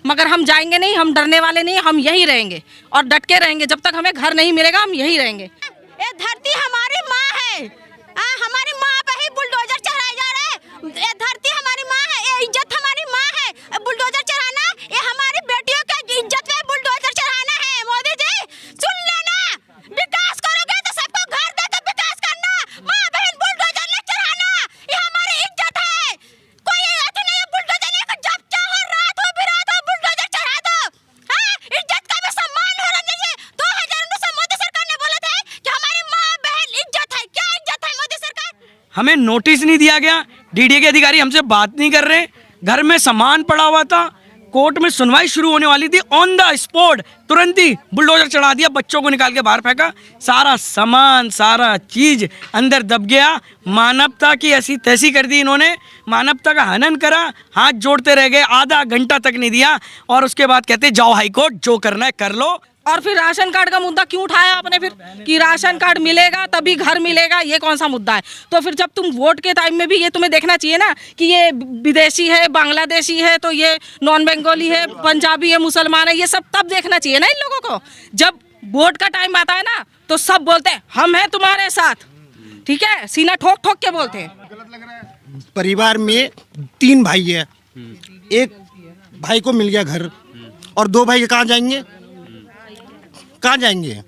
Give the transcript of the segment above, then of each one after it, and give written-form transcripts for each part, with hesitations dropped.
मगर हम जाएंगे नहीं, हम डरने वाले नहीं, हम यही रहेंगे और डट के रहेंगे। जब तक हमें घर नहीं मिलेगा हम यही रहेंगे। ये धरती हमारी माँ है, हमारी माँ पे ही बुलडोजर चढ़ाए जा रहे हैं। ये धरती हमारी माँ है, ये इज्जत हमारी माँ है। बुलडोजर चढ़ाना ये हमारी बेटियों की इज्जत पे बुलडोजर चढ़ाना है। मोदी जी सुन लेना, विकास करोगे तो सबको घर दे के विकास करना, माँ बहन बुलडोजर ले चढ़ाना, ये हमारी इज्जत है। कोई ऐसा नहीं है बुलडोजर लेकर जब चाहो रात हो बिरात हो बुलडोजर चढ़ा दो। हाँ, इज्जत का भी सम्मान होना चाहिए। 2019 से मोदी सरकार ने बोला था कि हमारी माँ बहन इज्जत है। क्या इज्जत है मोदी सरकार? हमें नोटिस नहीं दिया गया, डीडीए के अधिकारी हमसे बात नहीं कर रहे, घर में सामान पड़ा हुआ था, कोर्ट में सुनवाई शुरू होने वाली थी, ऑन द स्पॉट तुरंत ही बुलडोजर चढ़ा दिया, बच्चों को निकाल के बाहर फेंका, सारा सामान सारा चीज अंदर दब गया। मानवता की ऐसी तैसी कर दी इन्होंने, मानवता का हनन करा, हाथ जोड़ते रह गए, आधा घंटा तक नहीं दिया और उसके बाद कहते जाओ हाईकोर्ट, जो करना है कर लो। और फिर राशन कार्ड का मुद्दा क्यों उठाया आपने फिर कि राशन कार्ड मिलेगा तभी घर मिलेगा? ये कौन सा मुद्दा है? तो फिर जब तुम वोट के टाइम में भी ये तुम्हें देखना चाहिए ना कि ये विदेशी है, बांग्लादेशी है, तो ये नॉन बंगाली है, पंजाबी है, मुसलमान है, ये सब तब देखना चाहिए ना इन लोगों को। जब वोट का टाइम आता है ना तो सब बोलते हैं हम हैं तुम्हारे साथ, ठीक है, सीना ठोक ठोक के बोलते हैं। परिवार में 3 भाई है, एक भाई को मिल गया घर और 2 भाई कहाँ जाएंगे? कहाँ जाएंगे?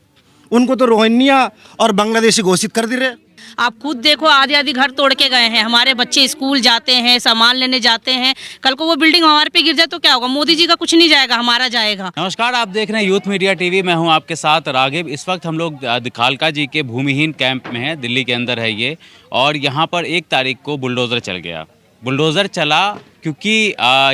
उनको तो रोहिंग्या और बांग्लादेशी घोषित कर दे रहे। आप खुद देखो, आधे आधे घर तोड़ के गए हैं। हमारे बच्चे स्कूल जाते हैं, सामान लेने जाते हैं, कल को वो बिल्डिंग हमारे पे गिर जाए तो क्या होगा? मोदी जी का कुछ नहीं जाएगा, हमारा जाएगा। नमस्कार, आप देख रहे हैं यूथ मीडिया टीवी। मैं हूं आपके साथ रागिब। इस वक्त हम लोग खालका जी के भूमिहीन कैंप में हैं, दिल्ली के अंदर है ये, और यहाँ पर 1 तारीख को बुलडोज़र चल गया। बुलडोज़र चला क्योंकि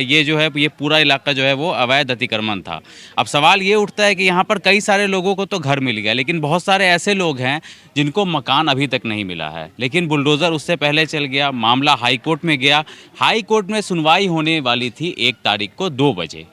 ये जो है ये पूरा इलाका जो है वो अवैध अतिक्रमण था। अब सवाल ये उठता है कि यहाँ पर कई सारे लोगों को तो घर मिल गया, लेकिन बहुत सारे ऐसे लोग हैं जिनको मकान अभी तक नहीं मिला है। लेकिन बुलडोज़र उससे पहले चल गया, मामला हाई कोर्ट में गया। हाई कोर्ट में सुनवाई होने वाली थी 1 तारीख को 2 बजे,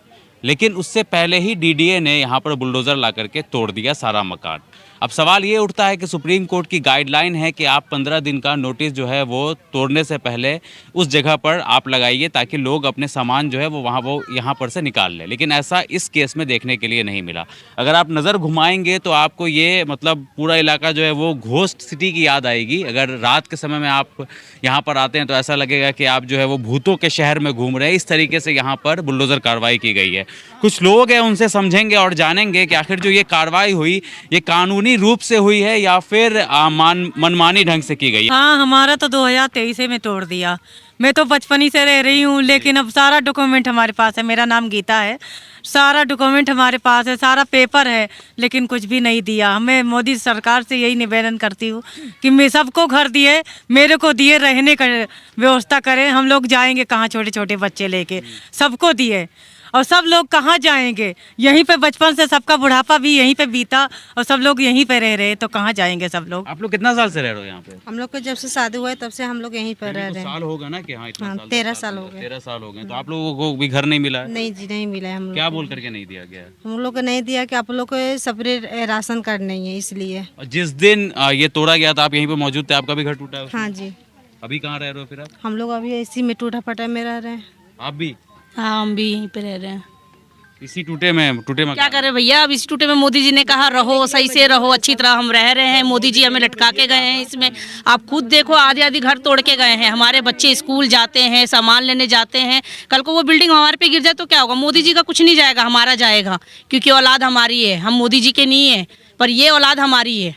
लेकिन उससे पहले ही डीडीए ने यहाँ पर बुलडोज़र ला करके तोड़ दिया सारा मकान। अब सवाल ये उठता है कि सुप्रीम कोर्ट की गाइडलाइन है कि आप 15 दिन का नोटिस जो है वो तोड़ने से पहले उस जगह पर आप लगाइए ताकि लोग अपने सामान जो है वो यहाँ पर से निकाल लें, लेकिन ऐसा इस केस में देखने के लिए नहीं मिला। अगर आप नज़र घुमाएंगे तो आपको ये मतलब पूरा इलाका जो है वो घोस्ट सिटी की याद आएगी। अगर रात के समय में आप यहाँ पर आते हैं तो ऐसा लगेगा कि आप जो है वो भूतों के शहर में घूम रहे हैं। इस तरीके से यहाँ पर बुलडोज़र कार्रवाई की गई है। कुछ लोग हैं, उनसे समझेंगे और जानेंगे कि आखिर जो ये कार्रवाई हुई ये कानूनी रूप से हुई है या फिर मनमानी ढंग से की गई है। हाँ, हमारा तो 2023 में तोड़ दिया। मैं तो बचपन ही से रह रही हूँ, लेकिन अब सारा डॉक्यूमेंट हमारे पास है। मेरा नाम गीता है, सारा डॉक्यूमेंट हमारे पास है, सारा पेपर है, लेकिन कुछ भी नहीं दिया। मैं मोदी सरकार से यही निवेदन करती हूँ कि मैं सबको घर दिए, मेरे को दिए, रहने का व्यवस्था करें। हम लोग जाएंगे कहाँ छोटे छोटे बच्चे लेके? सबको दिए और सब लोग कहाँ जाएंगे? यहीं पे बचपन से सबका बुढ़ापा भी यहीं पे बीता और सब लोग यहीं पे रह रहे, तो कहाँ जाएंगे सब लोग? आप लोग कितना साल से रह रहे हो यहाँ पे? हम लोग को जब से शादी हुआ है तब से हम लोग यहीं पर रह रहे हैं। साल होगा ना कि हाँ, इतना हाँ, साल 13 साल हो गए। 13 साल हो गए। तो आप लोगों को भी घर नहीं मिला है? नहीं जी, नहीं मिला है। हम लोग क्या बोल करके नहीं दिया गया? हम लोग को नहीं दिया कि आप लोग को सेपरेट राशन कार्ड नहीं है, इसलिए। जिस दिन ये तोड़ा गया था आप यहीं पे मौजूद थे, आपका भी घर टूटा है? हाँ जी। अभी कहाँ रह रहे हो फिर आप? हम लोग अभी इसी में टूटा फटा में रह रहे हैं। आप भी? हाँ, हम भी यहीं पे रह रहे हैं। इसी टूटे में क्या करें भैया, अब इसी टूटे में मोदी जी ने कहा रहो, सही से रहो, अच्छी तरह हम रह रहे हैं। मोदी जी हमें लटका के गए हैं इसमें। आप खुद देखो, आधे आधे घर तोड़ के गए हैं। हमारे बच्चे स्कूल जाते हैं, सामान लेने जाते हैं, कल को वो बिल्डिंग हमारे पे गिर जाए तो क्या होगा? मोदी जी का कुछ नहीं जाएगा, हमारा जाएगा, क्योंकि औलाद हमारी है। हम मोदी जी के नहीं है, पर ये औलाद हमारी है।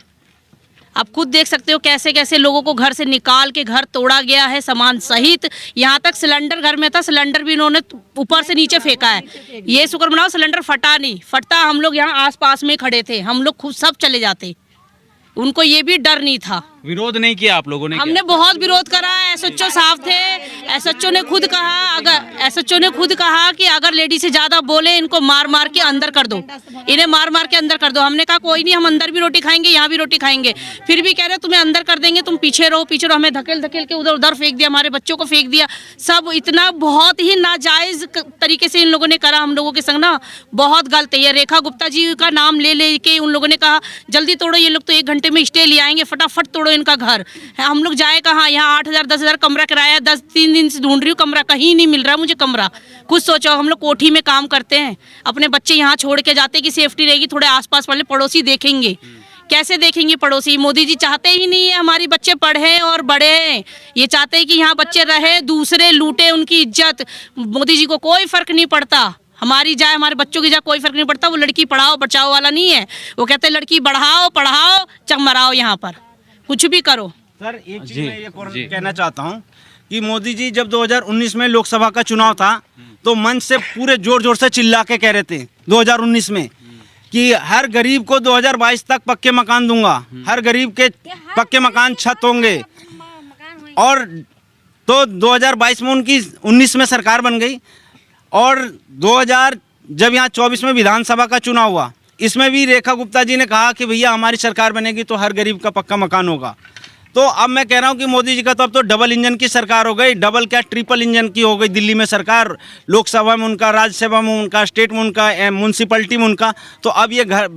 आप खुद देख सकते हो कैसे कैसे लोगों को घर से निकाल के घर तोड़ा गया है, सामान सहित। यहाँ तक सिलेंडर घर में था, सिलेंडर भी इन्होंने ऊपर से नीचे फेंका है। ये शुक्र मनाओ सिलेंडर फटा नहीं, फटता हम लोग यहाँ आसपास में खड़े थे, हम लोग खुद सब चले जाते। उनको ये भी डर नहीं था। विरोध नहीं किया आप लोगों ने? हमने बहुत विरोध करा। एसएचओ साहब थे, एसएचओ ने खुद कहा कि अगर लेडी से ज्यादा बोले इनको मार मार के अंदर कर दो, इन्हें मार मार के अंदर कर दो। हमने कहा कोई नहीं, हम अंदर भी रोटी खाएंगे, यहाँ भी रोटी खाएंगे। फिर भी कह रहे तुम्हें अंदर कर देंगे, तुम पीछे रहो पीछे रहो। हमें धकेल धकेल के उधर उधर फेंक दिया, हमारे बच्चों को फेंक दिया। सब इतना बहुत ही नाजायज तरीके से इन लोगों ने करा हम लोगों के संग ना, बहुत गलत है। ये रेखा गुप्ता जी का नाम ले के उन लोगों ने कहा जल्दी तोड़ो, ये लोग तो 1 घंटे में स्टे ले आएंगे, फटाफट तोड़ो इनका घर है। हम लोग जाए कहाँ? यहाँ 8,000 10,000 कमरा किराया, 3 दिन से ढूंढ रही हूँ कमरा, कहीं नहीं मिल रहा मुझे कमरा। कुछ सोचो, हम लोग कोठी में काम करते हैं, अपने बच्चे यहाँ छोड़ के जाते कि सेफ्टी रहेगी, थोड़े आसपास वाले पड़ोसी देखेंगे। कैसे देखेंगे पड़ोसी? मोदी जी चाहते ही नहीं है हमारी बच्चे पढ़े और बढ़े। ये चाहते हैं कि यहाँ बच्चे रहे, दूसरे लूटे उनकी इज्जत। मोदी जी को कोई फर्क नहीं पड़ता, हमारी जाए हमारे बच्चों की जाए कोई फर्क नहीं पड़ता। वो लड़की पढ़ाओ बचाओ वाला नहीं है, वो कहते हैं लड़की बढ़ाओ पढ़ाओ चमराओ, यहाँ पर कुछ भी करो। सर एक चीज मैं ये कहना चाहता हूँ कि मोदी जी जब 2019 में लोकसभा का चुनाव था तो मंच से पूरे जोर जोर से चिल्ला के कह रहे थे 2019 में कि हर गरीब को 2022 तक पक्के मकान दूंगा, हर गरीब के पक्के मकान छत होंगे। और तो 2022 में उनकी 19 में सरकार बन गई और 2000 जब यहाँ 24 में विधानसभा का चुनाव हुआ, इसमें भी रेखा गुप्ता जी ने कहा कि भैया हमारी सरकार बनेगी तो हर गरीब का पक्का मकान होगा। तो अब मैं कह रहा हूँ कि मोदी जी का तो अब तो डबल इंजन की सरकार हो गई, डबल क्या ट्रिपल इंजन की हो गई दिल्ली में सरकार, लोकसभा में उनका, राज्यसभा में उनका, स्टेट में उनका, म्यूनसिपैलिटी में उनका। तो अब ये घर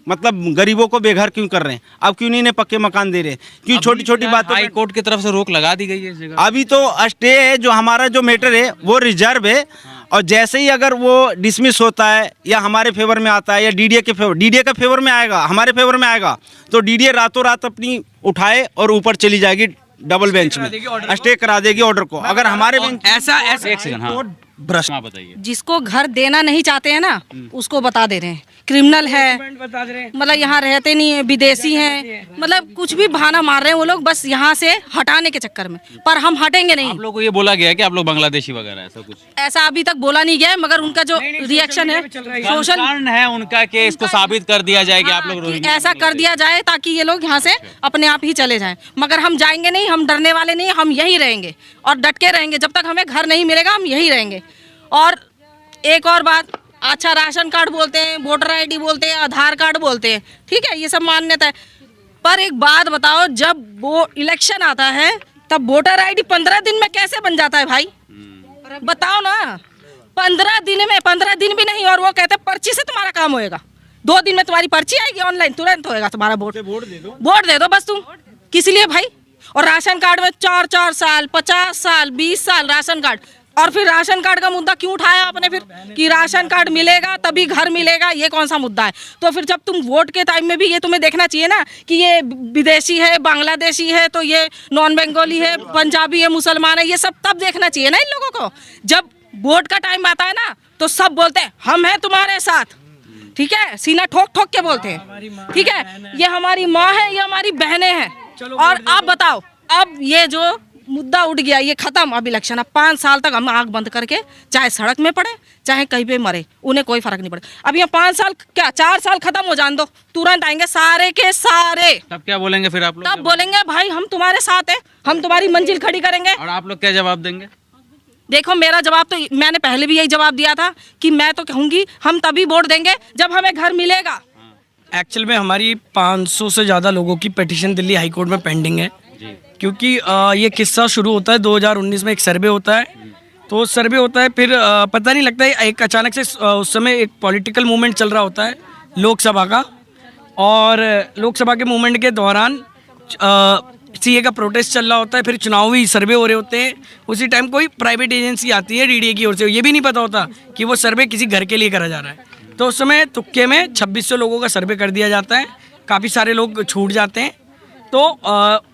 मतलब गरीबों को बेघर क्यों कर रहे हैं? अब क्यों नहीं इन्हें पक्के मकान दे रहे? क्यों छोटी छोटी बातों हाई कोर्ट की तरफ से रोक लगा दी गई है इस जगह? अभी तो स्टे है, जो हमारा जो मैटर है वो रिजर्व है, और जैसे ही अगर वो डिसमिस होता है या हमारे फेवर में आता है या डीडीए के फेवर में आएगा, हमारे फेवर में आएगा, तो डीडीए रातों रात अपनी उठाए और ऊपर चली जाएगी डबल बेंच में, स्टे करा देगी ऑर्डर को। अगर हमारे ऐसा एक सेकंड, हाँ भ्रष्ट हाँ बताइए। जिसको घर देना नहीं चाहते हैं ना, उसको बता दे रहे हैं क्रिमिनल है, मतलब यहाँ रहते नहीं है, विदेशी हैं, मतलब कुछ भी बहाना मार रहे हैं वो लोग बस यहाँ से हटाने के चक्कर में। पर हम हटेंगे नहीं। आप लोग को ये बोला गया है कि आप लोग बांग्लादेशी वगैरह ऐसा कुछ? ऐसा अभी तक बोला नहीं गया है, मगर उनका जो रिएक्शन है सोशल कंसर्न है उनका कि इसको साबित कर दिया जाए कि आप लोग रोहिंग्या ऐसा कर दिया जाए ताकि ये लोग यहाँ से अपने आप ही चले जाएं। मगर हम जाएंगे नहीं, हम डरने वाले नहीं, हम यहीं रहेंगे और डट के रहेंगे जब तक हमें घर नहीं मिलेगा, हम यहीं रहेंगे। और एक और बात, अच्छा राशन कार्ड बोलते हैं, वोटर आईडी बोलते हैं, आधार कार्ड बोलते हैं, ठीक है ये सब मान्यता है। पर एक बात बताओ, जब वो इलेक्शन आता है तब वोटर आईडी 15 दिन में कैसे बन जाता है भाई? बताओ ना, 15 दिन भी नहीं, और वो कहते हैं पर्ची से तुम्हारा काम होएगा। 2 दिन में तुम्हारी पर्ची आएगी ऑनलाइन, तुरंत होएगा तुम्हारा वोट दे दो बस तुम। किस लिए भाई? और राशन कार्ड में 4-4 साल, 50 साल, 20 साल राशन कार्ड। और फिर राशन कार्ड का मुद्दा क्यों उठाया आपने फिर कि राशन कार्ड मिलेगा तभी घर मिलेगा? ये कौन सा मुद्दा है? तो फिर जब तुम वोट के टाइम में भी ये तुम्हें देखना चाहिए ना कि ये विदेशी है, बांग्लादेशी है, तो ये नॉन बंगाली है, पंजाबी है, मुसलमान है, ये सब तब देखना चाहिए ना इन लोगों को। जब वोट का टाइम आता है ना तो सब बोलते हैं हम हैं तुम्हारे साथ, ठीक है, सीना ठोक ठोक के बोलते हैं, ठीक है, ये हमारी माँ है, ये हमारी बहनें हैं। और आप बताओ, अब ये जो मुद्दा उठ गया, ये खत्म, अब इलेक्शन, अब 5 साल तक हम आंख बंद करके चाहे सड़क में पड़े चाहे कहीं पे मरे, उन्हें कोई फर्क नहीं पड़े। अब ये 5 साल क्या 4 साल खत्म हो जान दो, तुरंत आएंगे सारे के सारे। तब क्या बोलेंगे फिर आप लोग? तब बोलेंगे भाई हम तुम्हारे साथ हैं, हम तुम्हारी मंजिल खड़ी करेंगे। और आप लोग क्या जवाब देंगे? देखो मेरा जवाब तो, मैंने पहले भी यही जवाब दिया था कि मैं तो कहूँगी हम तभी वोट देंगे जब हमें घर मिलेगा। एक्चुअल में हमारी 500 से ज़्यादा लोगों की पिटीशन दिल्ली हाई कोर्ट में पेंडिंग है, क्योंकि ये किस्सा शुरू होता है 2019 में, एक सर्वे होता है, तो सर्वे होता है, फिर पता नहीं लगता है, एक अचानक से उस समय एक पॉलिटिकल मूवमेंट चल रहा होता है लोकसभा का, और लोकसभा के मूवमेंट के दौरान सीए का प्रोटेस्ट चल रहा होता है, फिर चुनावी सर्वे हो रहे होते हैं। उसी टाइम कोई प्राइवेट एजेंसी आती है डीडीए की ओर से, ये भी नहीं पता होता कि वो सर्वे किसी घर के लिए करा जा रहा है, तो उस समय तुक्के में 2600 लोगों का सर्वे कर दिया जाता है, काफ़ी सारे लोग छूट जाते हैं। तो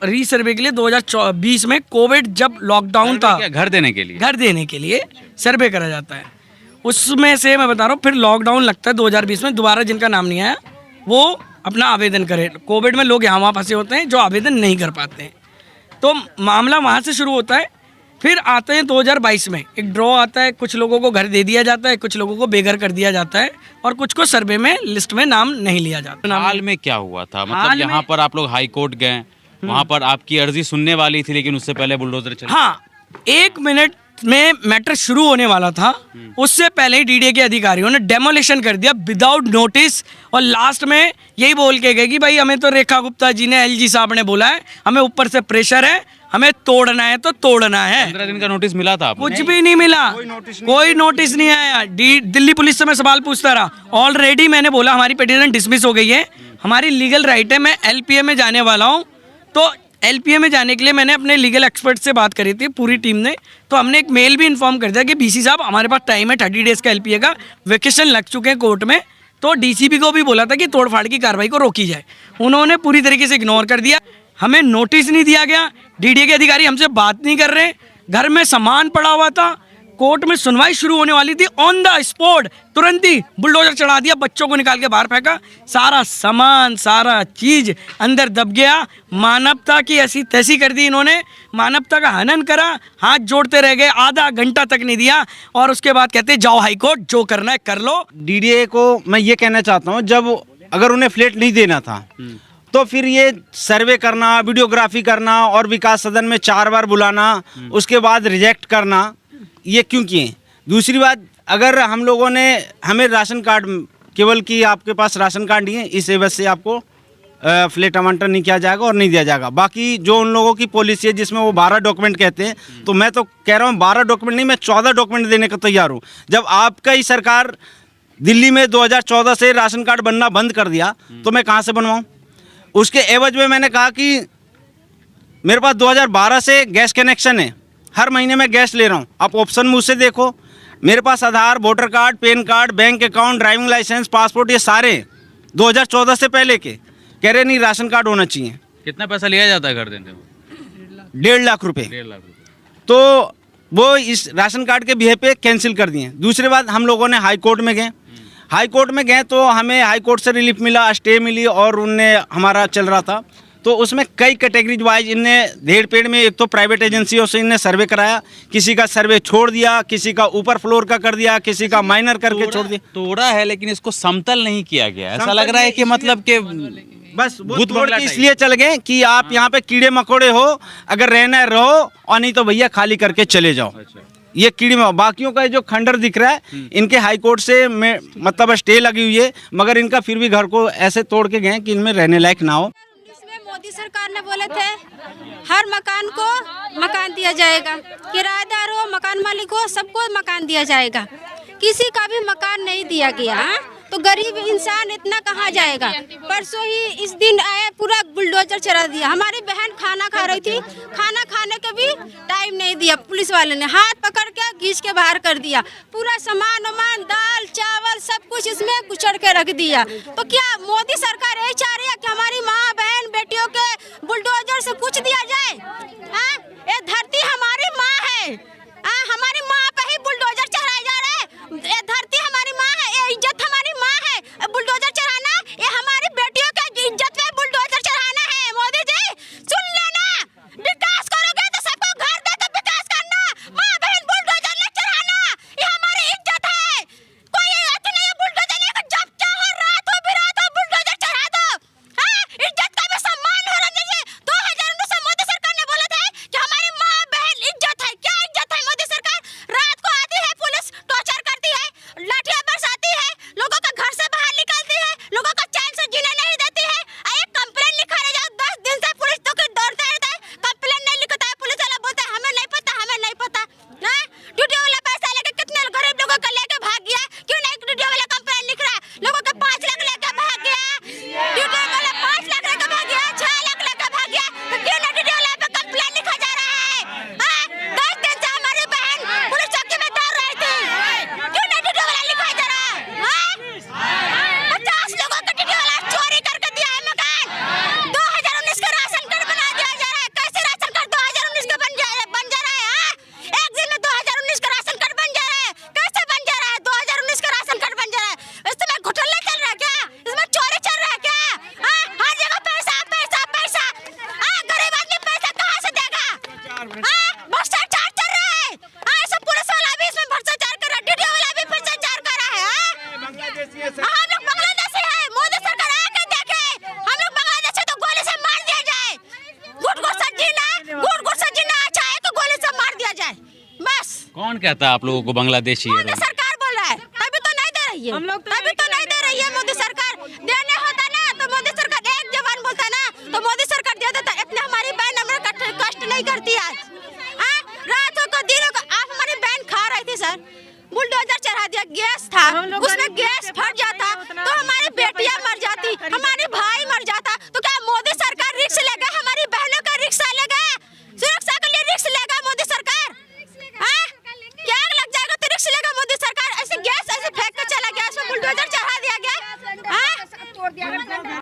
रीसर्वे के लिए 2020 में कोविड जब लॉकडाउन था, घर देने के लिए सर्वे करा जाता है। उसमें से मैं बता रहा हूँ, फिर लॉकडाउन लगता है 2020 में, दोबारा जिनका नाम नहीं आया वो अपना आवेदन करें। कोविड में लोग यहाँ वहाँ फंसे होते हैं जो आवेदन नहीं कर पाते हैं, तो मामला वहाँ से शुरू होता है। फिर आते हैं 2022 में एक ड्रॉ आता है, कुछ लोगों को घर दे दिया जाता है, कुछ लोगों को बेघर कर दिया जाता है, और कुछ को सर्वे में लिस्ट में नाम नहीं लिया जाता। हाल में क्या हुआ था? मतलब यहाँ पर आप लोग हाई कोर्ट गए, वहाँ पर आपकी अर्जी सुनने वाली थी, लेकिन उससे पहले बुलडोजर चले। हाँ, 1 मिनट में मैटर शुरू होने वाला था, उससे पहले ही डीडीए के अधिकारियों ने डेमोलिशन कर दिया विदाउट नोटिस, और लास्ट में यही बोल के गए कि भाई हमें तो रेखा गुप्ता जी ने, एलजी साहब ने बोला है, हमें ऊपर से प्रेशर है, हमें तोड़ना है तो तोड़ना है। 15 दिन का नोटिस मिला था आपको? कुछ भी नहीं मिला, कोई नोटिस नहीं आया। दिल्ली पुलिस से मैं सवाल पूछता रहा, ऑलरेडी मैंने बोला हमारी पिटीशन डिसमिस हो गई है, हमारी लीगल राइट है, मैं एलपीए में जाने वाला हूँ, तो एलपीए में जाने के लिए मैंने अपने लीगल एक्सपर्ट से बात करी थी पूरी टीम ने, तो हमने एक मेल भी इन्फॉर्म कर दिया कि बीसी साहब हमारे पास टाइम है 30 डेज़ का एलपीए का, वेकेशन लग चुके हैं कोर्ट में। तो डीसीपी को भी बोला था कि तोड़फाड़ की कार्रवाई को रोकी जाए, उन्होंने पूरी तरीके से इग्नोर कर दिया। हमें नोटिस नहीं दिया गया, डीडीए के अधिकारी हमसे बात नहीं कर रहे, घर में सामान पड़ा हुआ था, कोर्ट में सुनवाई शुरू होने वाली थी, ऑन द स्पॉट तुरंत ही बुलडोजर चढ़ा दिया, बच्चों को निकाल के बाहर फेंका, सारा सामान सारा चीज अंदर दब गया। मानवता की ऐसी तैसी कर दी इन्होंने, मानवता का हनन करा, हाथ जोड़ते रह गए, आधा घंटा तक नहीं दिया और उसके बाद कहते जाओ हाई कोर्ट, जो करना है कर लो। डीडीए को मैं ये कहना चाहता हूँ, जब अगर उन्हें फ्लैट नहीं देना था तो फिर ये सर्वे करना, वीडियोग्राफी करना और विकास सदन में 4 बार बुलाना, उसके बाद रिजेक्ट करना, ये क्यों किए? दूसरी बात, अगर हम लोगों ने हमें राशन कार्ड केवल कि आपके पास राशन कार्ड नहीं है इस एवज से आपको फ्लैट आवंटन नहीं किया जाएगा और नहीं दिया जाएगा। बाकी जो उन लोगों की पॉलिसी है जिसमें वो 12 डॉक्यूमेंट कहते हैं, तो मैं तो कह रहा हूँ 12 डॉक्यूमेंट नहीं, मैं 14 डॉक्यूमेंट देने को तैयार हूँ। जब आपका ही सरकार दिल्ली में 2014 से राशन कार्ड बनना बंद कर दिया तो मैं कहाँ से बनवाऊँ? उसके एवज में मैंने कहा कि मेरे पास 2012 से गैस कनेक्शन है, हर महीने मैं गैस ले रहा हूँ, आप ऑप्शन मुझसे देखो, मेरे पास Aadhaar, voter card, PAN card, bank account, driving licence, passport, ये सारे 2014 से पहले के। कह रहे नहीं राशन कार्ड होना चाहिए। कितना पैसा लिया जाता है घर देने में? 1.5 लाख रुपए। 1.5 लाख रुपए। तो वो इस राशन कार्ड के बिहे पे कैंसिल कर दिए। दूसरी बात, हम लोगों ने हाई कोर्ट में गए, हाई कोर्ट में गए तो हमें हाई कोर्ट से रिलीफ मिला, स्टे मिली और उनने हमारा चल रहा था, तो उसमें कई कैटेगरीज वाइज इनने धेड़ पेड़ में, एक तो प्राइवेट एजेंसियों से इनने सर्वे कराया, किसी का सर्वे छोड़ दिया, किसी का ऊपर फ्लोर का कर दिया, किसी का माइनर करके छोड़ दिया। तोड़ा है लेकिन इसको समतल नहीं किया गया, ऐसा लग रहा है कि मतलब कि बस वो भूत तोड़ बंगला के टाइप। इसलिए चल गए कि आप यहाँ पे कीड़े मकोड़े हो, अगर रहना है रहो और नहीं तो भैया खाली करके चले जाओ। ये कीड़े में बाकियों का जो खंडर दिख रहा है, इनके हाई कोर्ट से मतलब स्टे लगी हुई है, मगर इनका फिर भी घर को ऐसे तोड़ के गए कि इनमें रहने लायक ना हो। मोदी सरकार ने बोले थे हर मकान को मकान दिया जाएगा, किराएदार हो, मकान मालिक हो, सबको मकान दिया जाएगा। किसी का भी मकान नहीं दिया गया, तो गरीब इंसान इतना कहाँ जाएगा। परसों ही इस दिन आया, पूरा बुलडोजर चला दिया। हमारी बहन खाना खा रही थी, खाना खाने के भी टाइम नहीं दिया, पुलिस वाले ने हाथ पकड़ के खींच के बाहर कर दिया। पूरा सामान वामान, दाल चावल सब कुछ इसमें कुचड़ के रख दिया। तो क्या मोदी सरकार यही चाह रही है कि हमारी माँ बहन बेटियों के बुलडोजर से कुछ दिया जाए? ये धरती हमारी माँ है, हमारी माँ पे ही बुलडोजर चढ़ाया जा रहा है। ये धरती हमारी माँ है, ये इज्जत हमारी माँ है। बुलडोजर चढ़ाना ये हमारी बेटियों की इज्जत पे बुलडोजर चढ़ाना है। मोदी जी सुन लेना, विकास करोगे तो सबको घर दे तो विकास करना, माँ बहन बुलडोजर ले चढ़ाना, ये हमारी इज्जत है। कोई इज्जत नहीं है बुलडोजर लेकर, जब चाहो रात हो बिरात हो बुलडोजर चढ़ा दो। इज्जत का भी सम्मान होना चाहिए। 2019 में मोदी सरकार ने बोला था कि हमारी माँ बहन इज्जत है। क्या इज्जत है? मोदी सरकार रात को आती है, पुलिस टॉर्चर करती है, लाठियां बरसाती है, लोगों का घर से बाहर निकालती है, लोगों को चैन से जीने नहीं देती है। एक कंप्लेंट लिखाने जाओ, 10 दिन से पुलिस तो दौड़ता रहता है, कंप्लेंट नहीं लिखता है। पुलिस वाला बोलता है हमें नहीं पता, हमें नहीं पता। ड्यूटी वाला पैसा लेके कितने गरीब लोगों को लेके भाग गया, क्यों नहीं ड्यूटी वाला कंप्लेंट लिख रहा है? लोगों के 5 लाख लेके भाग गया, ड्यूटी वाला 5 लाख लेके भाग गया, 6 लाख लेके भाग गया, तो क्यों नहीं ड्यूटी वाला पे कंप्लेंट लिखा जा रहा है? 10 दिन से हमारी बहन पुलिस चौकी में दौड़ रही थी, क्यों नहीं ड्यूटी वाला लिखा जा रहा है? 50 लोगों का ड्यूटी वाला चोरी करके दिया है मकान। 2019 का राशन कार्ड बना दिया जा रहा है। कैसे राशन कार्ड 2019 का बन जा रहा है? एक दिन में 2019 का राशन कार्ड बन जा रहा है। कैसे बन जा रहा है? 2019 का राशन कार्ड बन जा रहा है। इसमें घोटाला चल रहा है क्या? इसमें चोरी चल रहा है क्या? हर जगह पैसा पैसा पैसा। गरीब आदमी पैसा कहाँ से देगा? भ्रष्टाचार चल रहा है। सब पुलिस वाला भी इसमें भ्रष्टाचार कर रहा है, ड्यूटी वाला भी भ्रष्टाचार कर रहा है। हम लोग बांग्लादेशी है, मोदी सरकार आके देखे, हम लोग बांग्लादेश है तो गोली से मार दिया जाए। घुट घुट से जीना अच्छा है तो गोली से मार दिया जाए, बस। कौन कहता है आप लोगों को बांग्लादेशी है? मोदी सरकार बोल रहा है, तभी तो नहीं दे रही है, तभी तो नहीं दे रही है मोदी सरकार। देने होता ना तो मोदी सरकार एक जवान बोलता ना तो मोदी सरकार दे देता। इतना हमारी बहन हमारा कष्ट नहीं करती आज। रातों को दिनों को आप हमारी बहन खा रही थी सर, बुलडोजर चढ़ा दिया, गैस था, उसमें गैस फट जाता तो हमारी बेटियां मर जाती, हमारे भाई मर जाता। तो क्या मोदी सरकार रिक्स लेगा हमारी बहनों का रिक्स तोड़ दिया